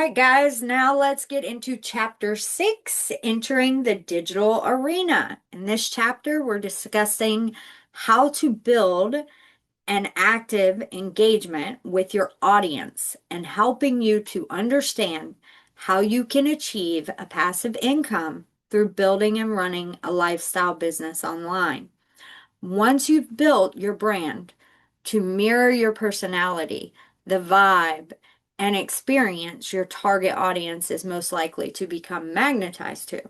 right, guys, now let's get into chapter 6, entering the digital arena. In this chapter, we're discussing how to build an active engagement with your audience and helping you to understand how you can achieve a passive income through building and running a lifestyle business online. Once you've built your brand to mirror your personality, the vibe, and experience your target audience is most likely to become magnetized to,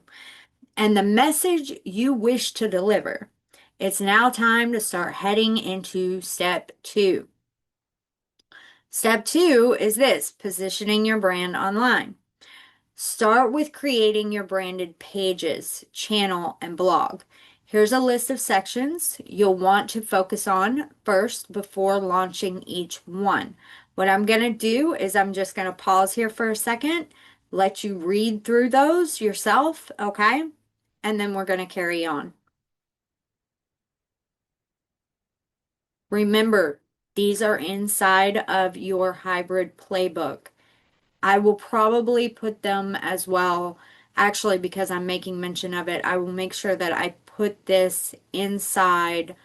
and the message you wish to deliver, it's now time to start heading into step 2. Step 2 is this: positioning your brand online. Start with creating your branded pages, channel, and blog. Here's a list of sections you'll want to focus on first before launching each one. What I'm going to do is I'm just going to pause here for a second, let you read through those yourself, okay? And then we're going to carry on. Remember, these are inside of your hybrid playbook. I will probably put them as well. Actually, because I'm making mention of it, I will make sure that I put this inside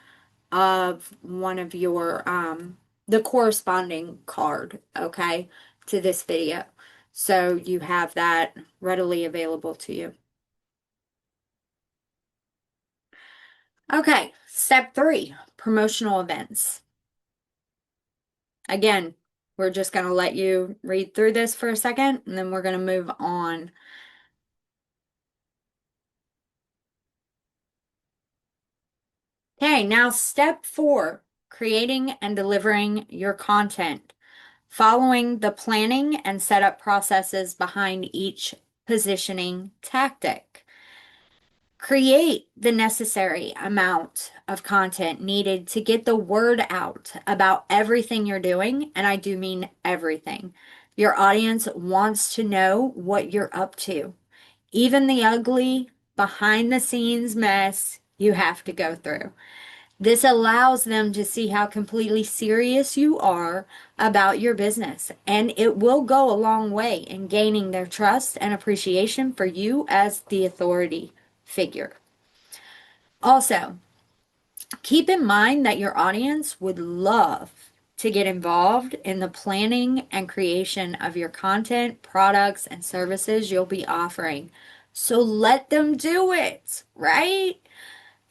of one of your, the corresponding card, okay, to this video. So you have that readily available to you. Okay, step 3, promotional events. Again, we're just going to let you read through this for a second, and then we're going to move on. Okay, now step 4, creating and delivering your content. Following the planning and setup processes behind each positioning tactic. Create the necessary amount of content needed to get the word out about everything you're doing, and I do mean everything. Your audience wants to know what you're up to, even the ugly, behind the scenes mess you have to go through. This allows them to see how completely serious you are about your business, and it will go a long way in gaining their trust and appreciation for you as the authority figure. Also, keep in mind that your audience would love to get involved in the planning and creation of your content, products, and services you'll be offering. So let them do it, right?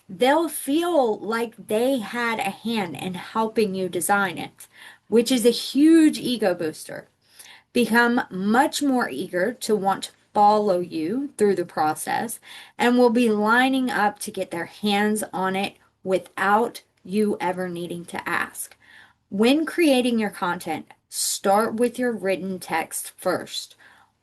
They'll feel like they had a hand in helping you design it, which is a huge ego booster. Become much more eager to want to follow you through the process and will be lining up to get their hands on it without you ever needing to ask. When creating your content, start with your written text first.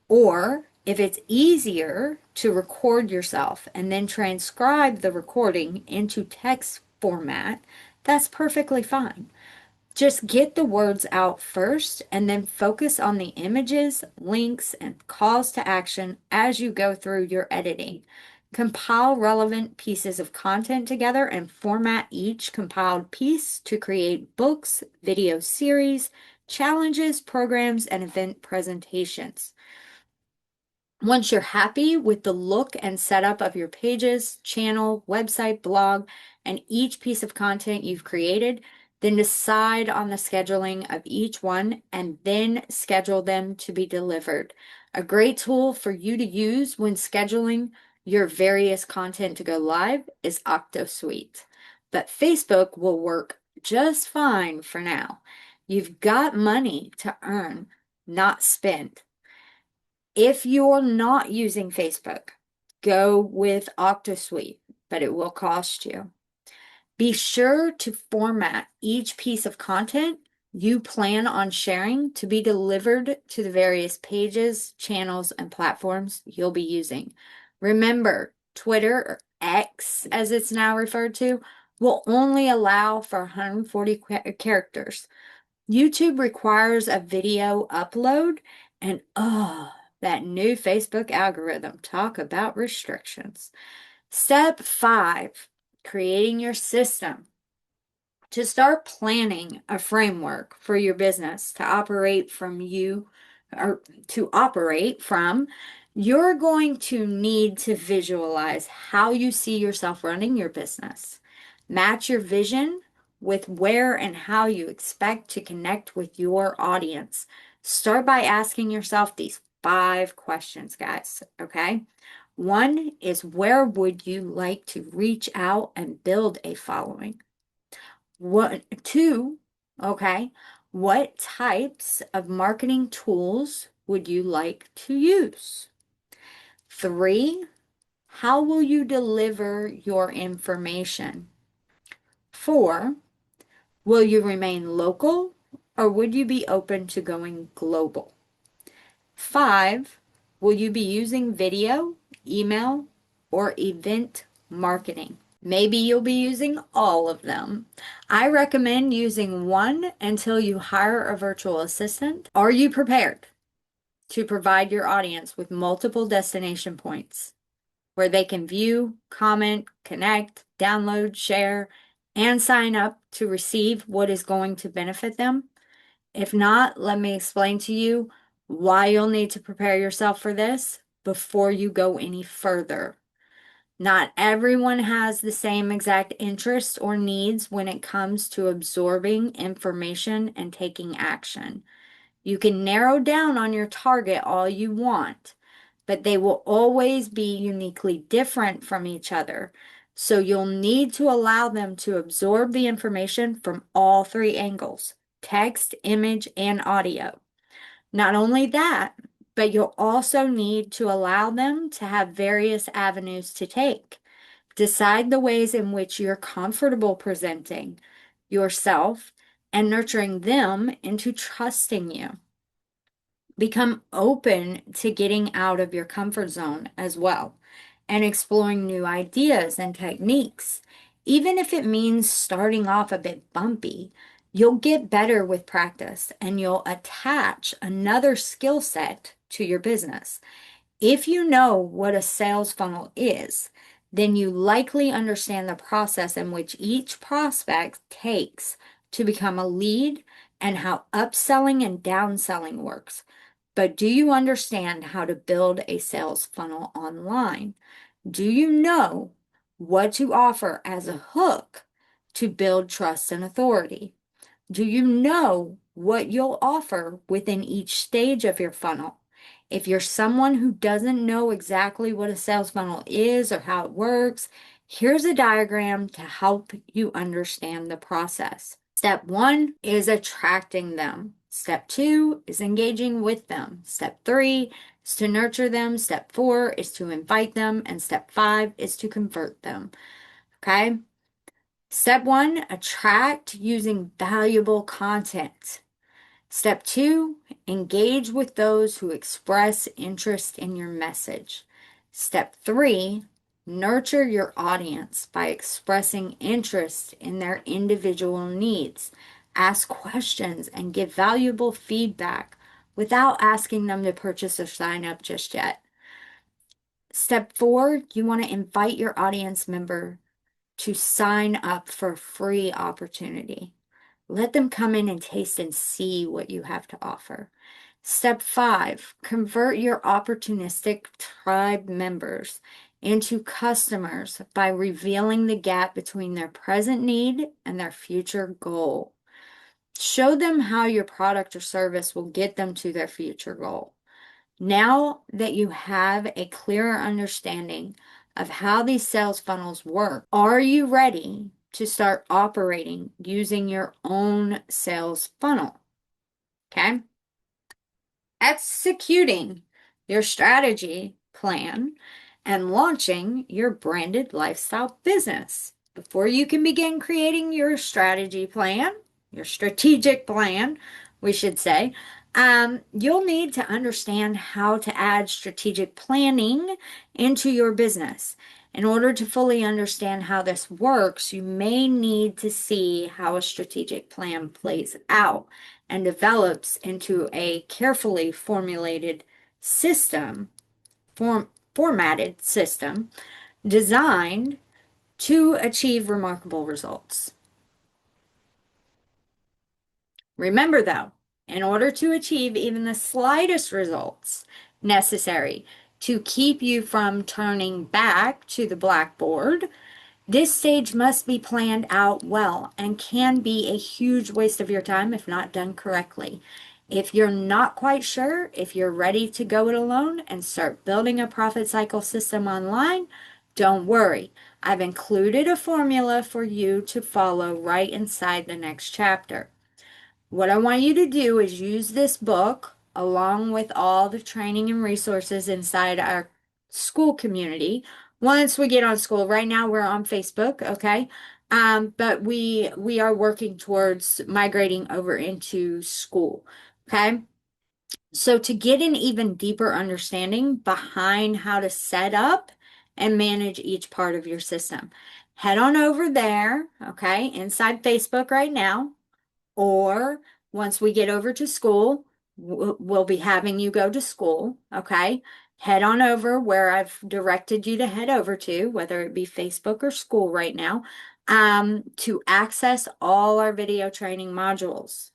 Or if it's easier to record yourself and then transcribe the recording into text format, that's perfectly fine. Just get the words out first and then focus on the images, links, and calls to action as you go through your editing. Compile relevant pieces of content together and format each compiled piece to create books, video series, challenges, programs, and event presentations. Once you're happy with the look and setup of your pages, channel, website, blog, and each piece of content you've created, then decide on the scheduling of each one and then schedule them to be delivered. A great tool for you to use when scheduling your various content to go live is OctoSuite. But Facebook will work just fine for now. You've got money to earn, not spend. If you're not using Facebook, go with OctoSuite, but it will cost you. Be sure to format each piece of content you plan on sharing to be delivered to the various pages, channels, and platforms you'll be using. Remember, Twitter, or X as it's now referred to, will only allow for 140 characters. YouTube requires a video upload, and that new Facebook algorithm. Talk about restrictions. Step 5, creating your system. To start planning a framework for your business to operate from you or to operate from, you're going to need to visualize how you see yourself running your business. Match your vision with where and how you expect to connect with your audience. Start by asking yourself these 5 questions, guys, okay? One is, where would you like to reach out and build a following? What, two, okay, what types of marketing tools would you like to use? 3, how will you deliver your information? 4, will you remain local or would you be open to going global? 5, will you be using video, email, or event marketing? Maybe you'll be using all of them. I recommend using one until you hire a virtual assistant. Are you prepared to provide your audience with multiple destination points where they can view, comment, connect, download, share, and sign up to receive what is going to benefit them? If not, let me explain to you why you'll need to prepare yourself for this before you go any further. Not everyone has the same exact interests or needs when it comes to absorbing information and taking action. You can narrow down on your target all you want, but they will always be uniquely different from each other. So you'll need to allow them to absorb the information from all 3 angles: text, image, and audio. Not only that, but you'll also need to allow them to have various avenues to take. Decide the ways in which you're comfortable presenting yourself and nurturing them into trusting you. Become open to getting out of your comfort zone as well and exploring new ideas and techniques. Even if it means starting off a bit bumpy, you'll get better with practice and you'll attach another skill set to your business. If you know what a sales funnel is, then you likely understand the process in which each prospect takes to become a lead and how upselling and downselling works. But do you understand how to build a sales funnel online? Do you know what to offer as a hook to build trust and authority? Do you know what you'll offer within each stage of your funnel? If you're someone who doesn't know exactly what a sales funnel is or how it works, here's a diagram to help you understand the process. Step 1 is attracting them. Step 2 is engaging with them. Step 3 is to nurture them. Step 4 is to invite them. And step 5 is to convert them. Okay? Step 1, attract using valuable content. Step 2, engage with those who express interest in your message. Step 3, nurture your audience by expressing interest in their individual needs. Ask questions and give valuable feedback without asking them to purchase or sign up just yet. Step 4, you want to invite your audience member to sign up for a free opportunity. Let them come in and taste and see what you have to offer. Step 5, convert your opportunistic tribe members into customers by revealing the gap between their present need and their future goal. Show them how your product or service will get them to their future goal. Now that you have a clearer understanding of how these sales funnels work, are you ready to start operating using your own sales funnel? Okay. Executing your strategy plan and launching your branded lifestyle business. Before you can begin creating your strategy plan, your strategic plan, we should say, you'll need to understand how to add strategic planning into your business. In order to fully understand how this works, you may need to see how a strategic plan plays out and develops into a carefully formulated system, formatted system designed to achieve remarkable results. Remember though, in order to achieve even the slightest results necessary to keep you from turning back to the blackboard, this stage must be planned out well and can be a huge waste of your time if not done correctly. If you're not quite sure if you're ready to go it alone and start building a profit cycle system online, don't worry. I've included a formula for you to follow right inside the next chapter. What I want you to do is use this book along with all the training and resources inside our school community. Once we get on school, right now we're on Facebook, okay? But we are working towards migrating over into school, okay? So to get an even deeper understanding behind how to set up and manage each part of your system, head on over there, okay, inside Facebook right now, or once we get over to school, we'll be having you go to school, okay? Head on over where I've directed you to head over to, whether it be Facebook or school right now, to access all our video training modules.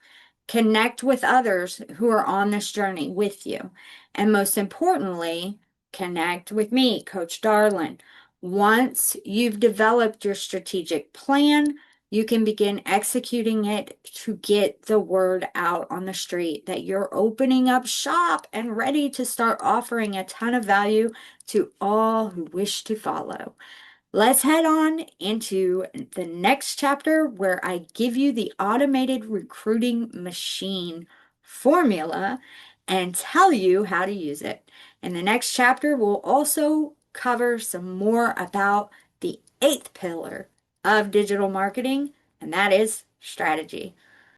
Connect with others who are on this journey with you. And most importantly, connect with me, Coach Darlin. Once you've developed your strategic plan, you can begin executing it to get the word out on the street that you're opening up shop and ready to start offering a ton of value to all who wish to follow. Let's head on into the next chapter where I give you the automated recruiting machine formula and tell you how to use it. In the next chapter, we'll also cover some more about the eighth pillar of digital marketing, and that is strategy.